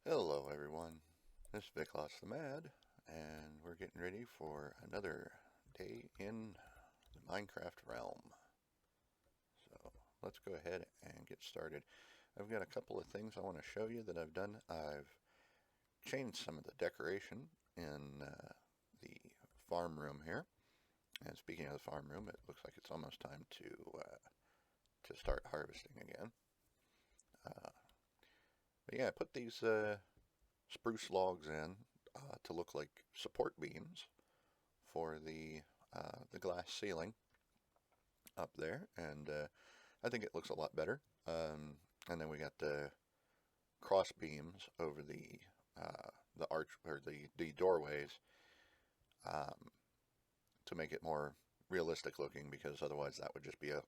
Hello everyone, this is viklasthemad, and we're getting ready for another day in the Minecraft realm. So let's go ahead and get started. I've got a couple of things I want to show you that I've done. I've changed some of the decoration in the farm room here. And speaking of the farm room, it looks like it's almost time to start harvesting again. Uh, but yeah, I put these spruce logs in to look like support beams for the glass ceiling up there, and I think it looks a lot better. And then we got the cross beams over the arch or the doorways um, to make it more realistic looking, because otherwise that would just be a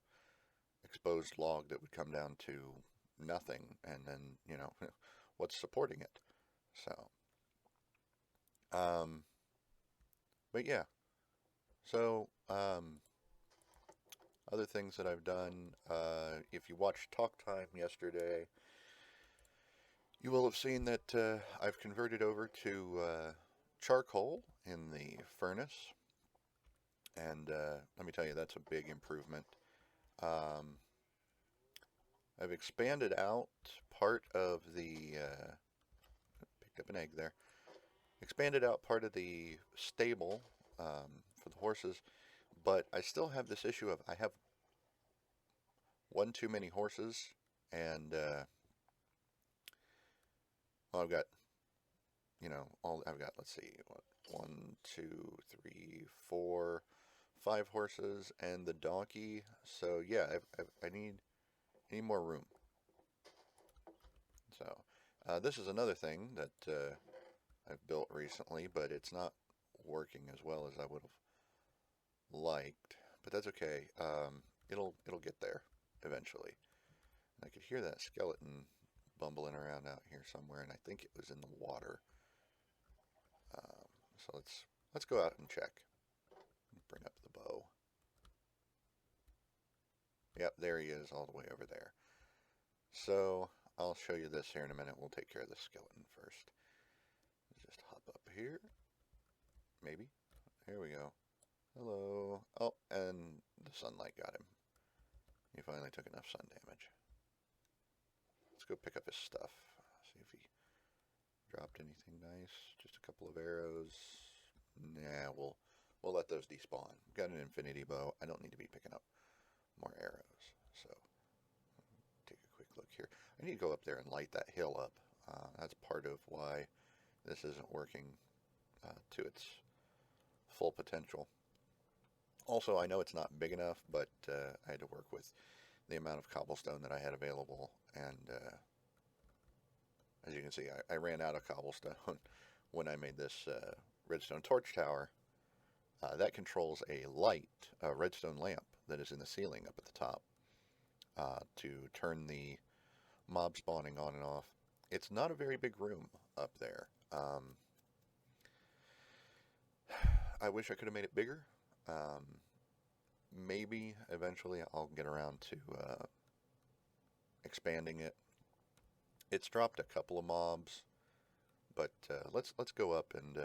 exposed log that would come down to nothing, and then what's supporting it. So, um, but yeah, so other things that I've done, if you watched Talk Time yesterday, you will have seen that I've converted over to charcoal in the furnace, and let me tell you, that's a big improvement. Um, I've expanded out part of picked up an egg there, expanded out part of the stable for the horses, but I still have this issue of I have one too many horses, and well, I've got all I've got, let's see, what, one, two, three, four, five horses and the donkey. So yeah, I need more room. So this is another thing that I've built recently, but it's not working as well as I would have liked. But that's okay. It'll get there eventually. And I could hear that skeleton bumbling around out here somewhere, and I think it was in the water. So let's go out and check. Bring up the bow. Yep, there he is all the way over there. So I'll show you this here in a minute. We'll take care of the skeleton first. Let's just hop up here. Maybe. Here we go. Hello. Oh, and the sunlight got him. He finally took enough sun damage. Let's go pick up his stuff. See if he dropped anything nice. Just a couple of arrows. Nah, we'll let those despawn. Got an infinity bow. I don't need to be picking up more arrows. So take a quick look here. I need to go up there and light that hill up. That's part of why this isn't working to its full potential. Also, I know it's not big enough, but I had to work with the amount of cobblestone that I had available, and as you can see, I ran out of cobblestone when I made this redstone torch tower. That controls a light, a redstone lamp that is in the ceiling up at the top to turn the mob spawning on and off. It's not a very big room up there. I wish I could have made it bigger. Um, Maybe eventually I'll get around to expanding it. It's dropped a couple of mobs, but let's go up and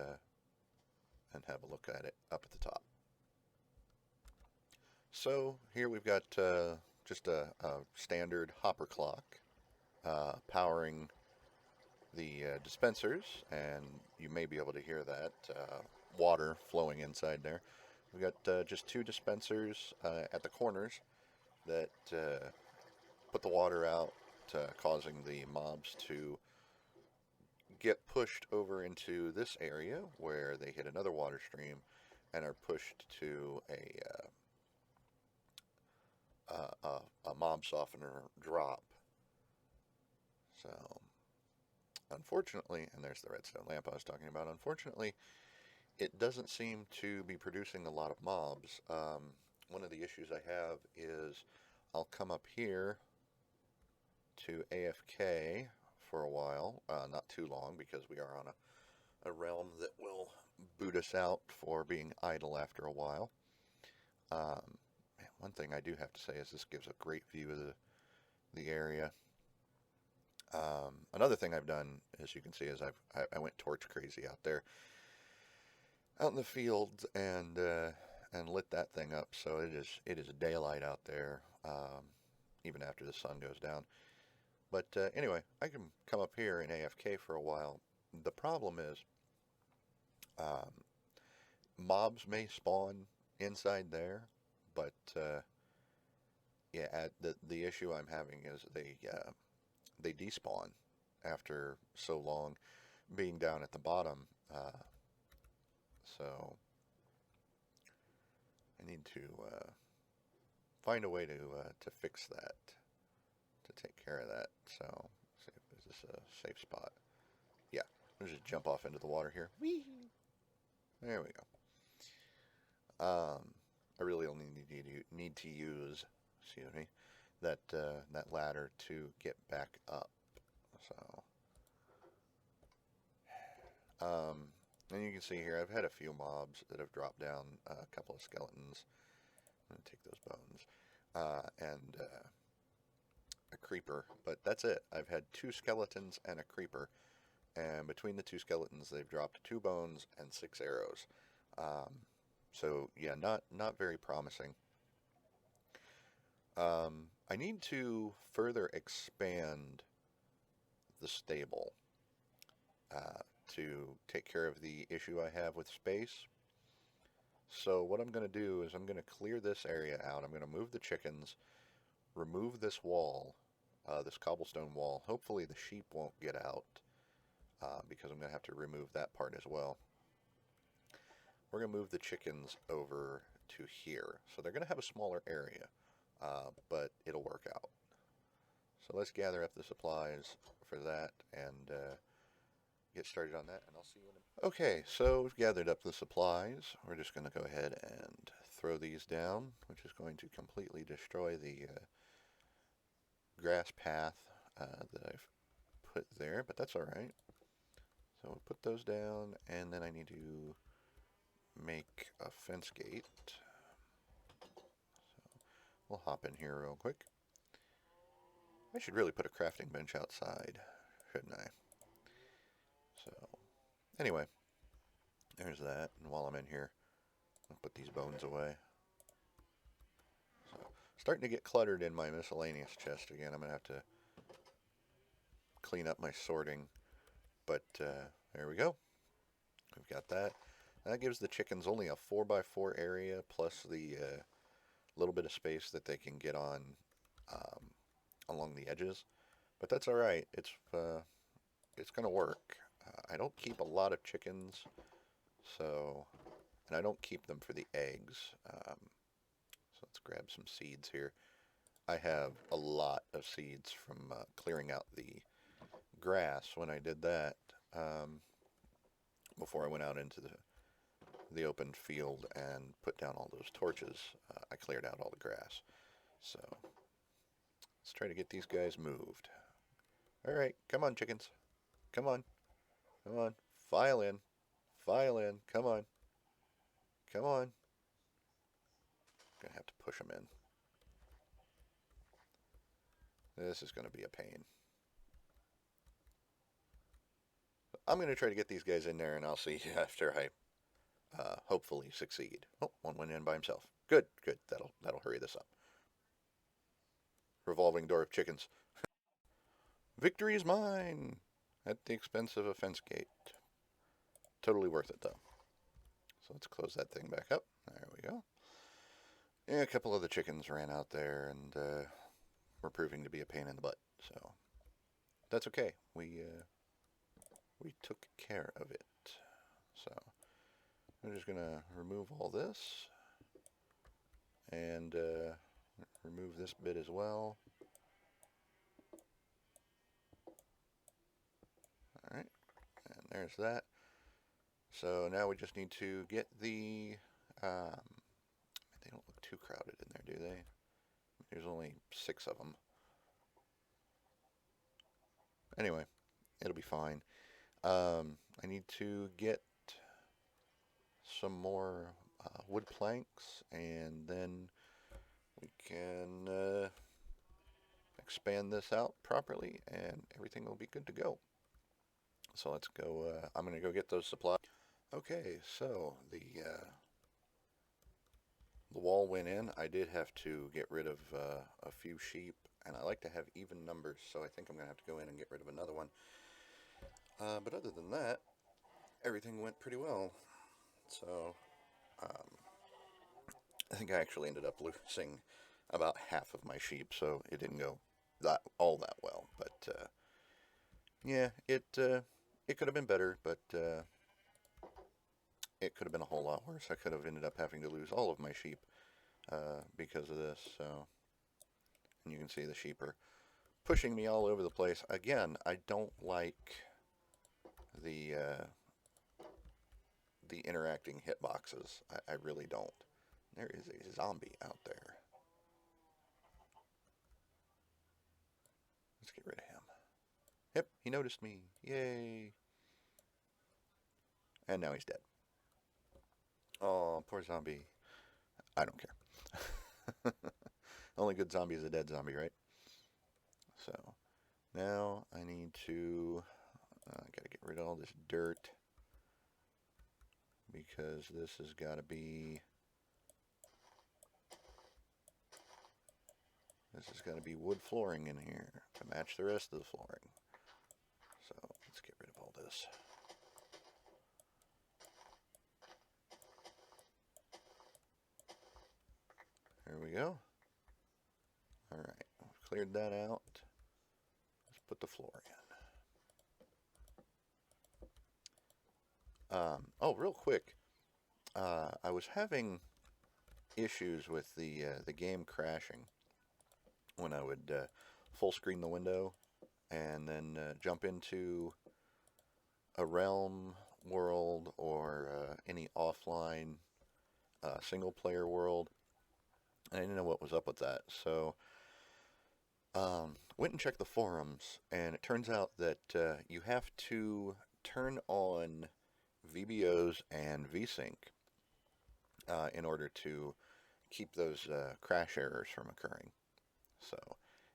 have a look at it up at the top. So here we've got just a standard hopper clock powering the dispensers, and you may be able to hear that water flowing inside there. We've got just two dispensers at the corners that put the water out, causing the mobs to get pushed over into this area where they hit another water stream and are pushed to a mob softener drop. So, unfortunately, and there's the redstone lamp I was talking about, unfortunately, it doesn't seem to be producing a lot of mobs. One of the issues I have is I'll come up here to AFK for a while, not too long, because we are on a realm that will boot us out for being idle after a while. Um, one thing I do have to say is this gives a great view of the area. Another thing I've done, as you can see, is I went torch crazy out there, out in the fields, and lit that thing up. So it is daylight out there, even after the sun goes down. But anyway, I can come up here in AFK for a while. The problem is, um, mobs may spawn inside there, but yeah, the issue I'm having is they despawn after so long being down at the bottom. So I need to find a way to fix that, to take care of that. So let's see if this is a safe spot. Yeah, let's just jump off into the water here. Whee! There we go. I really only need to use, excuse me, that ladder to get back up. So, and you can see here, I've had a few mobs that have dropped down, a couple of skeletons. I'm gonna take those bones, and a creeper, but that's it. I've had two skeletons and a creeper, and between the two skeletons, they've dropped 2 bones and 6 arrows. Um, so yeah, not very promising. I need to further expand the stable to take care of the issue I have with space. So what I'm going to do is I'm going to clear this area out. I'm going to move the chickens, remove this wall, this cobblestone wall. Hopefully the sheep won't get out because I'm going to have to remove that part as well. We're going to move the chickens over to here. So they're going to have a smaller area, but it'll work out. So let's gather up the supplies for that and get started on that, and I'll see you in a minute. Okay, so we've gathered up the supplies. We're just going to go ahead and throw these down, which is going to completely destroy the grass path that I've put there, but that's all right. So we'll put those down, and then I need to make a fence gate. So we'll hop in here real quick. I should really put a crafting bench outside, shouldn't I? So anyway, there's that. And while I'm in here, I'll put these bones away. So starting to get cluttered in my miscellaneous chest again. I'm going to have to clean up my sorting. But there we go. We've got that. That gives the chickens only a 4x4 area plus the little bit of space that they can get on along the edges. But that's all right. It's going to work. I don't keep a lot of chickens, so, and I don't keep them for the eggs. So let's grab some seeds here. I have a lot of seeds from clearing out the grass when I did that before I went out into the open field and put down all those torches. I cleared out all the grass. So let's try to get these guys moved. All right, come on, chickens. Come on. Come on. File in. File in. Come on. Come on. Gonna have to push them in. This is going to be a pain. I'm going to try to get these guys in there, and I'll see after I hopefully succeed. Oh, one went in by himself. Good, good. That'll hurry this up. Revolving door of chickens. Victory is mine at the expense of a fence gate. Totally worth it, though. So let's close that thing back up. There we go. Yeah, a couple of the chickens ran out there and were proving to be a pain in the butt. So that's okay. We took care of it. So I'm just gonna remove all this and remove this bit as well. All right, and there's that. So now we just need to get the. They don't look too crowded in there, do they? There's only 6 of them. Anyway, it'll be fine. I need to get some more wood planks, and then we can expand this out properly, and everything will be good to go. So let's go. I'm going to go get those supplies. Okay, so the wall went in. I did have to get rid of a few sheep, and I like to have even numbers, so I think I'm going to have to go in and get rid of another one. But other than that, everything went pretty well. So um, I think I actually ended up losing about half of my sheep, so it didn't go all that well. But yeah, it could have been better, but it could have been a whole lot worse. I could have ended up having to lose all of my sheep because of this. So, and you can see the sheep are pushing me all over the place. Again, I don't like the the interacting hitboxes. I really don't. There is a zombie out there. Let's get rid of him. Yep, he noticed me. Yay. And now he's dead. Oh, poor zombie. I don't care. Only good zombie is a dead zombie, right? So now I need to gotta get rid of all this dirt because this has got to be wood flooring in here to match the rest of the flooring. So let's get rid of all this. There we go. All right, we've cleared that out. Let's put the floor in. Oh, real quick, I was having issues with the game crashing when I would full screen the window and then jump into a realm world or any offline single player world. I didn't know what was up with that, so went and checked the forums, and it turns out that you have to turn on VBOs and VSync in order to keep those crash errors from occurring. So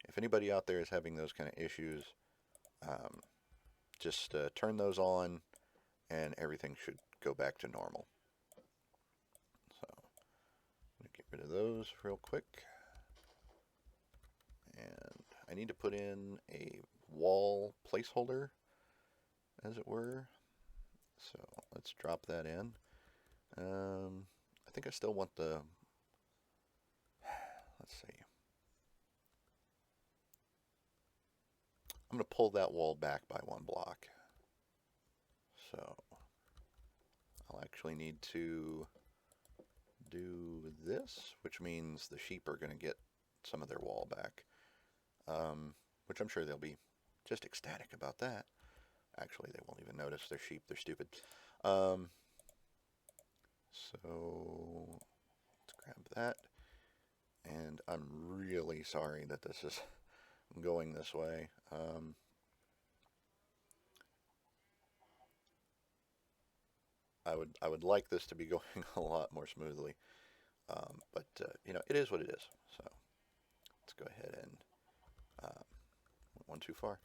if anybody out there is having those kind of issues, um, just turn those on and everything should go back to normal. So I'm going to get rid of those real quick. And I need to put in a wall placeholder, as it were. So let's drop that in. I think I still want the, let's see. I'm going to pull that wall back by 1 block. So I'll actually need to do this, which means the sheep are going to get some of their wall back, which I'm sure they'll be just ecstatic about that. Actually, they won't even notice. They're sheep. They're stupid. So let's grab that. And I'm really sorry that this is going this way. I would like this to be going a lot more smoothly, but you know, it is what it is. So let's go ahead and went one too far.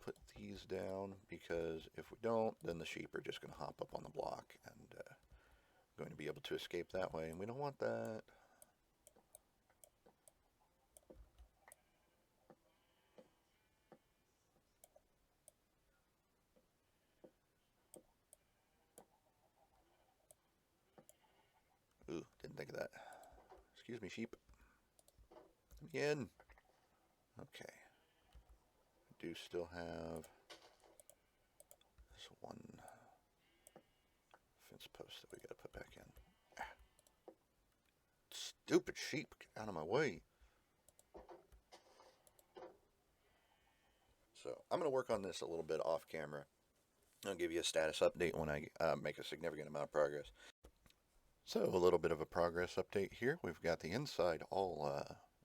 Put these down, because if we don't, then the sheep are just going to hop up on the block and going to be able to escape that way, and we don't want that. Ooh, didn't think of that. Excuse me, sheep. Again. Okay. I do still have this one fence post that we got to put back in. Ah. Stupid sheep, get out of my way. So I'm going to work on this a little bit off camera. I'll give you a status update when I make a significant amount of progress. So a little bit of a progress update here. We've got the inside all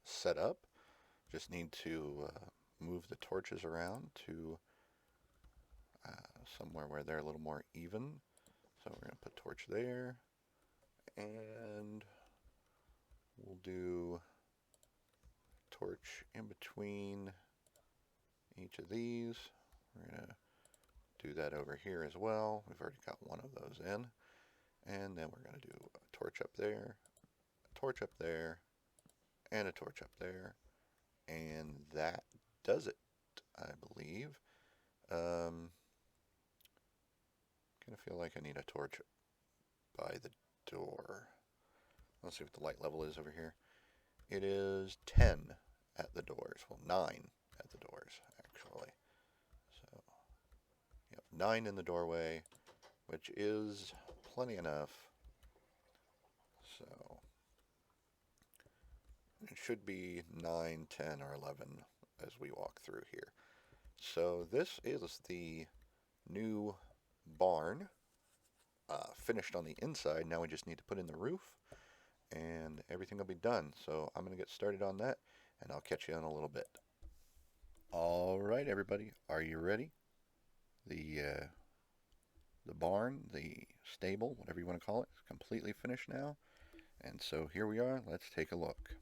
set up. Just need to move the torches around to somewhere where they're a little more even. So we're going to put torch there, and we'll do torch in between each of these. We're going to do that over here as well. We've already got one of those in. And then we're going to do a torch up there, a torch up there, and a torch up there. And that does it, I believe. Kind of feel like I need a torch by the door. Let's see what the light level is over here. It is 10 at the doors. Well, 9 at the doors, actually. So, yep, 9 in the doorway, which is plenty enough. So, it should be 9, 10, or 11 as we walk through here. So, this is the new barn, finished on the inside. Now we just need to put in the roof, and everything will be done. So I'm going to get started on that, and I'll catch you in a little bit. All right, everybody, are you ready? The barn, the stable, whatever you want to call it, is completely finished now. And so here we are. Let's take a look.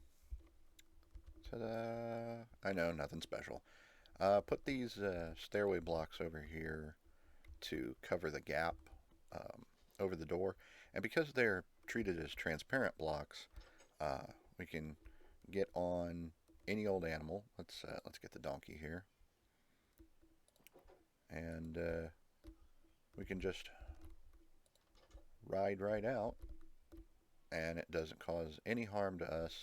Ta-da! I know, nothing special. Put these stairway blocks over here to cover the gap over the door. And because they're treated as transparent blocks, we can get on any old animal. Let's get the donkey here. And we can just ride right out, and it doesn't cause any harm to us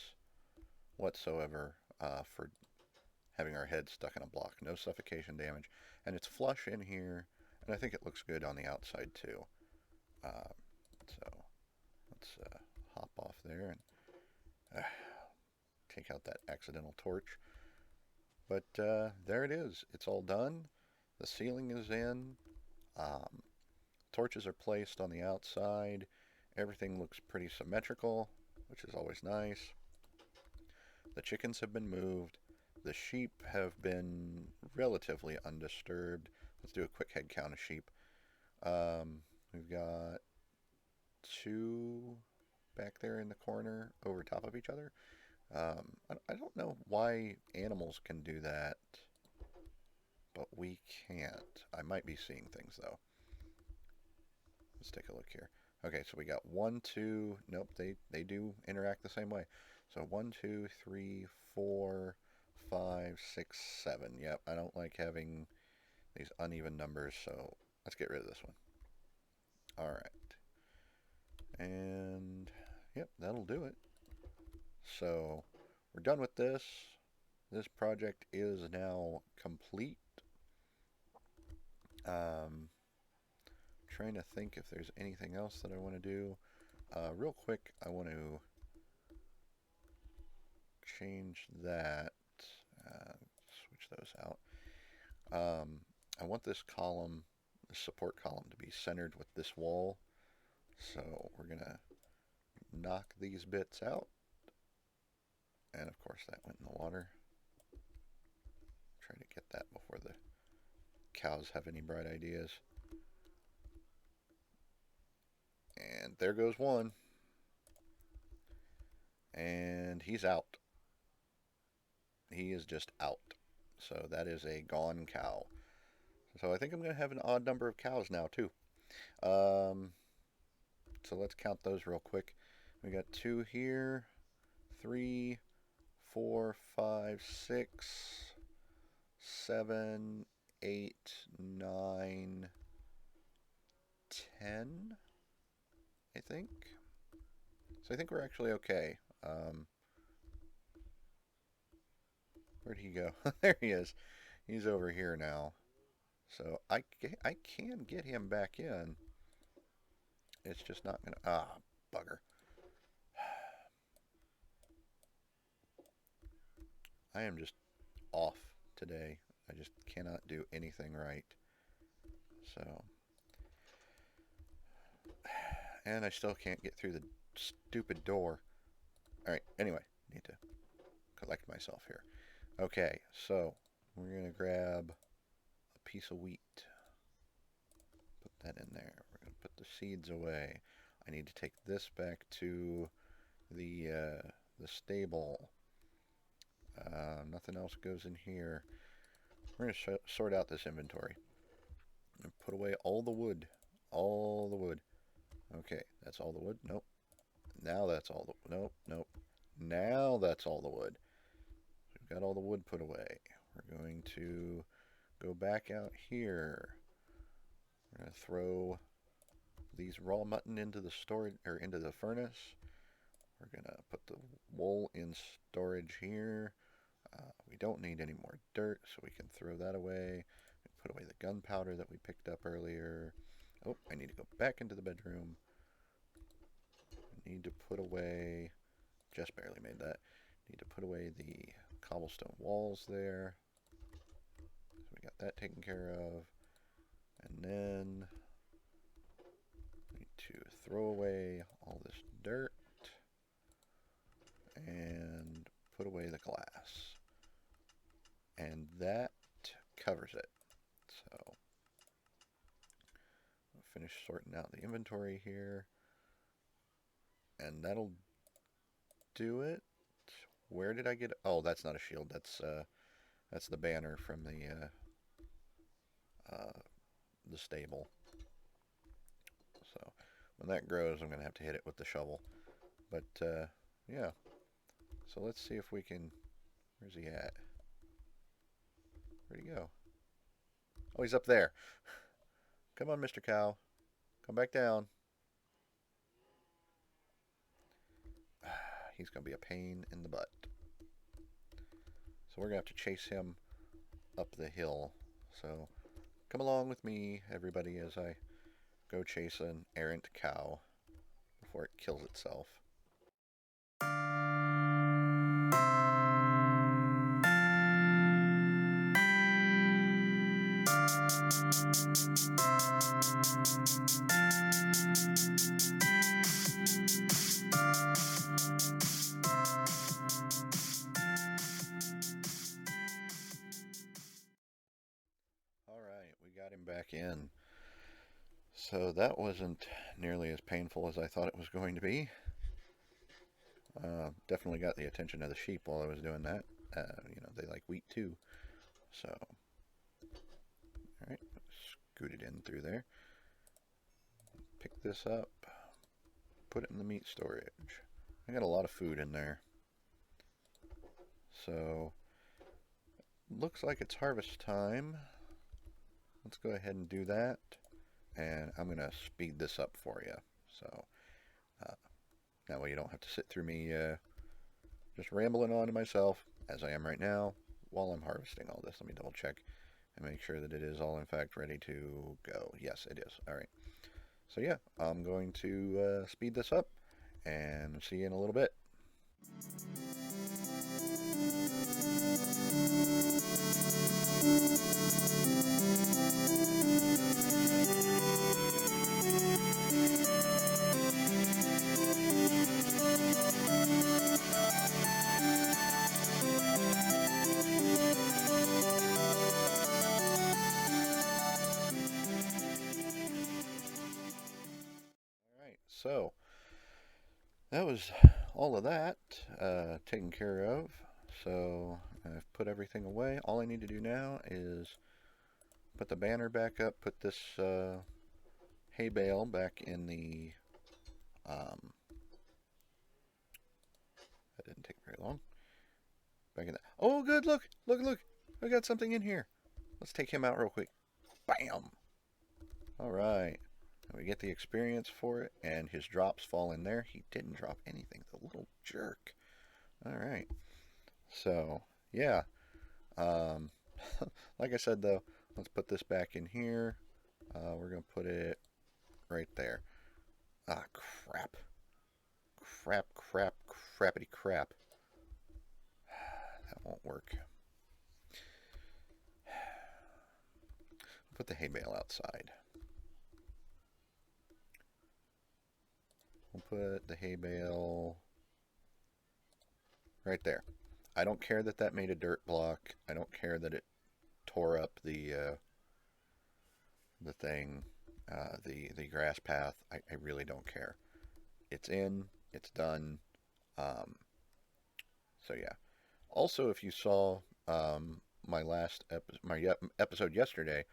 whatsoever for having our head stuck in a block. No suffocation damage, and it's flush in here, and I think it looks good on the outside too. So let's hop off there and take out that accidental torch. But there it is. It's all done. The ceiling is in. Torches are placed on the outside. Everything looks pretty symmetrical, which is always nice. The chickens have been moved. The sheep have been relatively undisturbed. Let's do a quick head count of sheep. We've got 2 back there in the corner over top of each other. I don't know why animals can do that, but we can't. I might be seeing things, though. Let's take a look here. Okay, so we got 1, 2. Nope, they do interact the same way. So 1, 2, 3, 4, 5, 6, 7. Yep, I don't like having these uneven numbers, so let's get rid of this one. All right. And, yep, that'll do it. So, we're done with this. This project is now complete. Trying to think if there's anything else that I want to do. Real quick, I want to change that. Switch those out. I want this column, the support column, to be centered with this wall. So we're going to knock these bits out. And of course that went in the water. Try to get that before the cows have any bright ideas. And there goes one. And he's out. He is just out. So that is a gone cow. So I think I'm going to have an odd number of cows now too. So let's count those real quick. We got 2 here, 3, 4, 5, 6, 7, 8, 9, 10, I think. So I think we're actually okay. Where'd he go? There he is. He's over here now. So I can get him back in. It's just not going to... Ah, bugger. I am just off today. I just cannot do anything right. So... And I still can't get through the stupid door. Alright, anyway, need to collect myself here. Okay, so we're going to grab a piece of wheat. Put that in there. We're going to put the seeds away. I need to take this back to the stable. Nothing else goes in here. We're going to sort out this inventory and put away all the wood. All the wood. Okay, that's all the wood. Nope. Now that's all the... Nope, nope. Now that's all the wood. We've got all the wood put away. We're going to go back out here. We're going to throw these raw mutton into the storage, or into the furnace. We're going to put the wool in storage here. We don't need any more dirt, so we can throw that away. We put away the gunpowder that we picked up earlier. Oh, I need to go back into the bedroom. I need to put away, just barely made that. Need to put away the cobblestone walls there. So we got that taken care of. And then we need to throw away all this dirt and put away the glass. And that covers it. So I'll finish sorting out the inventory here. And that'll do it. Where did I get... Oh, that's not a shield. That's the banner from the stable. So when that grows, I'm going to have to hit it with the shovel. But, yeah. So let's see if we can... Where's he at? Where'd he go? Oh, he's up there. Come on, Mr. Cow. Come back down. He's going to be a pain in the butt. So we're going to have to chase him up the hill. So come along with me, everybody, as I go chase an errant cow before it kills itself. Alright, we got him back in. So that wasn't nearly as painful as I thought it was going to be. Definitely got the attention of the sheep while I was doing that. You know, they like wheat too. So, alright, scoot it in through there. Pick this up. Put it in the meat storage. I got a lot of food in there. So, looks like it's harvest time. Let's go ahead and do that. And I'm going to speed this up for you. So, that way you don't have to sit through me just rambling on to myself, as I am right now, while I'm harvesting all this. Let me double check and make sure that it is all in fact ready to go. Yes, it is. Alright. So yeah, I'm going to speed this up and see you in a little bit. Alright, so that was all of that taken care of. So I've put everything away. All I need to do now is put the banner back up, put this hay bale back in the... that didn't take very long. Back in the... Oh, good, look, look, look. I got something in here. Let's take him out real quick. Bam! Alright. We get the experience for it, and his drops fall in there. He didn't drop anything, the little jerk. Alright. So, yeah. Like I said, though, let's put this back in here. We're going to put it right there. Ah, crap. Crap, crap, crappity crap. That won't work. Put the hay bale outside. We'll put the hay bale right there. I don't care that that made a dirt block. I don't care that it tore up the thing, the grass path. I really don't care. It's in. It's done. So yeah. Also, if you saw my episode yesterday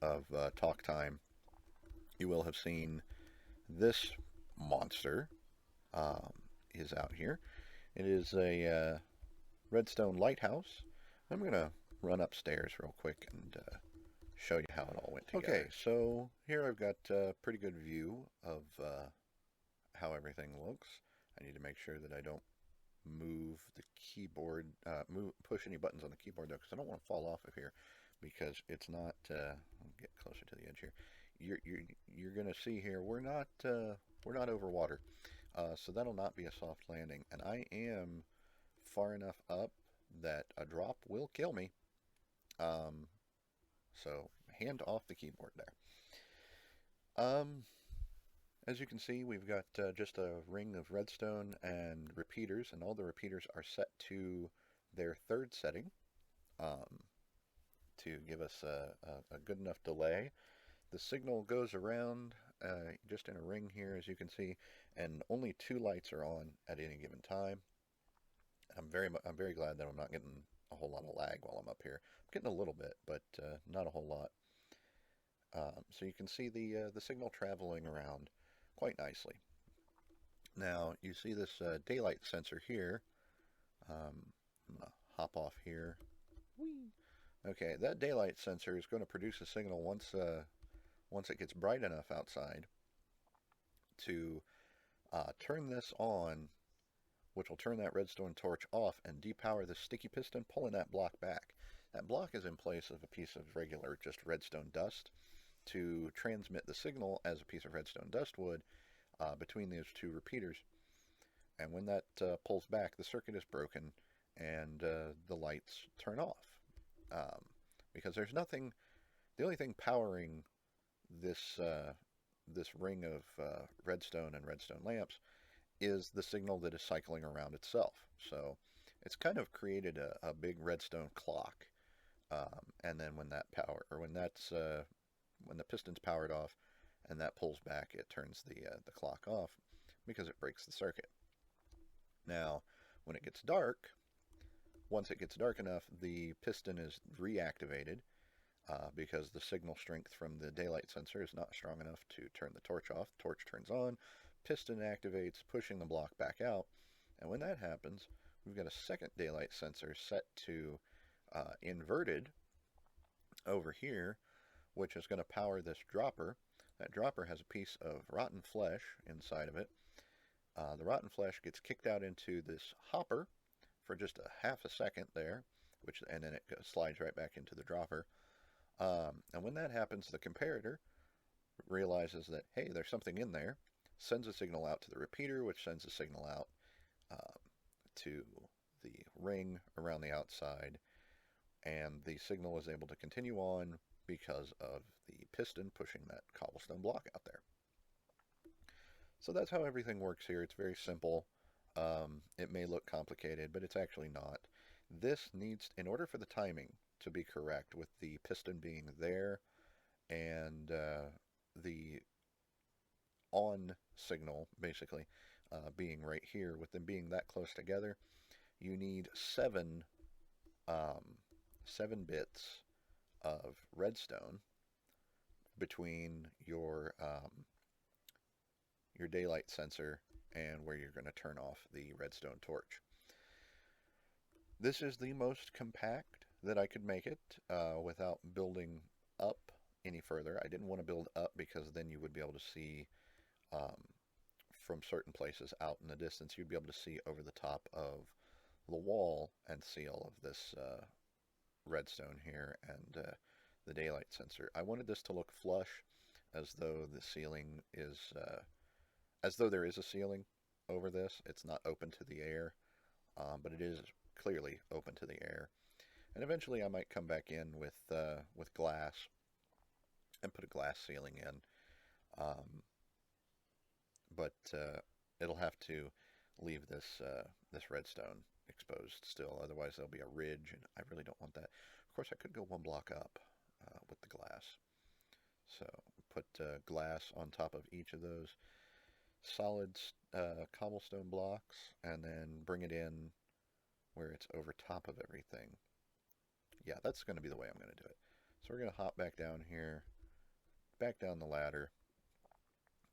of Talk Time, you will have seen this monster um, is out here. It is a redstone lighthouse. I'm going to run upstairs real quick and show you how it all went together. Okay, so here I've got a pretty good view of how everything looks. I need to make sure that I don't move the keyboard, push any buttons on the keyboard though, because I don't want to fall off of here, because it's not. I'll get closer to the edge here. You're gonna see here we're not over water, so that'll not be a soft landing, and I am far enough up that a drop will kill me. Um, so hand off the keyboard there. As you can see, we've got just a ring of redstone and repeaters, and all the repeaters are set to their third setting um, to give us a good enough delay. The signal goes around just in a ring here, as you can see, and only two lights are on at any given time. I'm very glad that I'm not getting a whole lot of lag while I'm up here. I'm getting a little bit, but not a whole lot. So you can see the signal traveling around quite nicely. Now you see this daylight sensor here. I'm gonna hop off here. Whee! Okay, that daylight sensor is going to produce a signal once it gets bright enough outside to turn this on, which will turn that redstone torch off and depower the sticky piston, pulling that block back. That block is in place of a piece of regular just redstone dust to transmit the signal as a piece of redstone dust would between those two repeaters. And when that pulls back, the circuit is broken and the lights turn off. Um, because there's nothing, the only thing powering this ring of redstone and redstone lamps is the signal that is cycling around itself. So it's kind of created a big redstone clock. And then when that power, or when the piston's powered off and that pulls back, it turns the clock off because it breaks the circuit. Now, when it gets dark, once it gets dark enough, the piston is reactivated because the signal strength from the daylight sensor is not strong enough to turn the torch off. The torch turns on, piston activates, pushing the block back out. And when that happens, we've got a second daylight sensor set to inverted over here, which is going to power this dropper. That dropper has a piece of rotten flesh inside of it. The rotten flesh gets kicked out into this hopper for just a half a second there, and then it slides right back into the dropper. And when that happens, the comparator realizes that, hey, there's something in there, sends a signal out to the repeater, which sends a signal out to the ring around the outside, and the signal is able to continue on because of the piston pushing that cobblestone block out there. So that's how everything works here. It's very simple. It may look complicated, but it's actually not. This needs, in order for the timing to be correct, with the piston being there and the on signal basically being right here, with them being that close together, you need um, 7 bits of redstone between your daylight sensor and where you're going to turn off the redstone torch. This is the most compact that I could make it without building up any further. I didn't want to build up because then you would be able to see um, from certain places out in the distance, you'd be able to see over the top of the wall and see all of this redstone here and the daylight sensor. I wanted this to look flush, as though the ceiling is, as though there is a ceiling over this. It's not open to the air, but it is clearly open to the air. And eventually I might come back in with glass and put a glass ceiling in. But it'll have to leave this redstone exposed still. Otherwise there'll be a ridge, and I really don't want that. Of course, I could go one block up with the glass. So put glass on top of each of those solid cobblestone blocks, and then bring it in where it's over top of everything. Yeah, that's going to be the way I'm going to do it. So we're going to hop back down here, back down the ladder,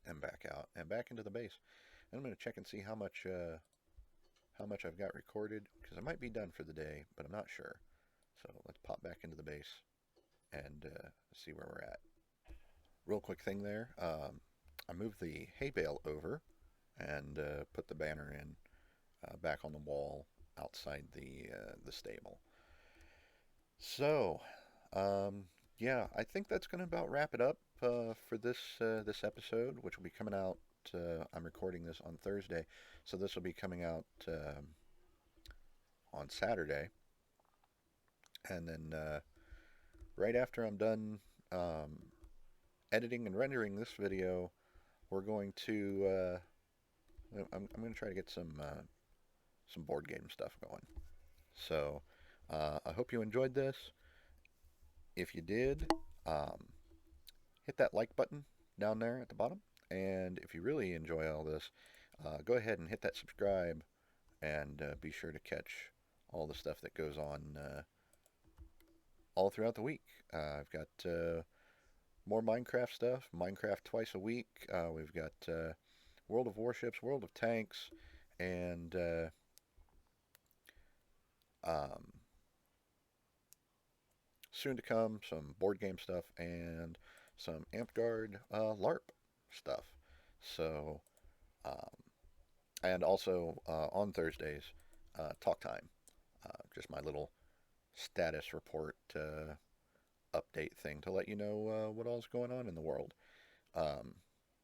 and back out, and back into the base. And I'm going to check and see how much I've got recorded, because I might be done for the day, but I'm not sure. So let's pop back into the base and see where we're at. Real quick thing there, I moved the hay bale over and put the banner in back on the wall outside the stable. So, um, yeah, I think that's going to about wrap it up for this episode, which will be coming out. I'm recording this on Thursday, so this will be coming out on Saturday, and then right after I'm done um, editing and rendering this video, we're going to I'm going to try to get some board game stuff going. So I hope you enjoyed this. If you did, um, hit that like button down there at the bottom. And if you really enjoy all this, go ahead and hit that subscribe and be sure to catch all the stuff that goes on all throughout the week. I've got more Minecraft stuff, Minecraft twice a week. We've got World of Warships, World of Tanks, and um, soon to come some board game stuff and some Amtgard LARP stuff. So, um, and also on Thursdays, talk time. Just my little status report update thing to let you know what all's going on in the world, um,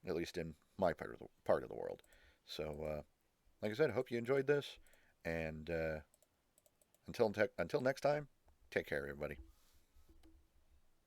at least in my part of the world. So, like I said, I hope you enjoyed this, and until next time, take care, everybody.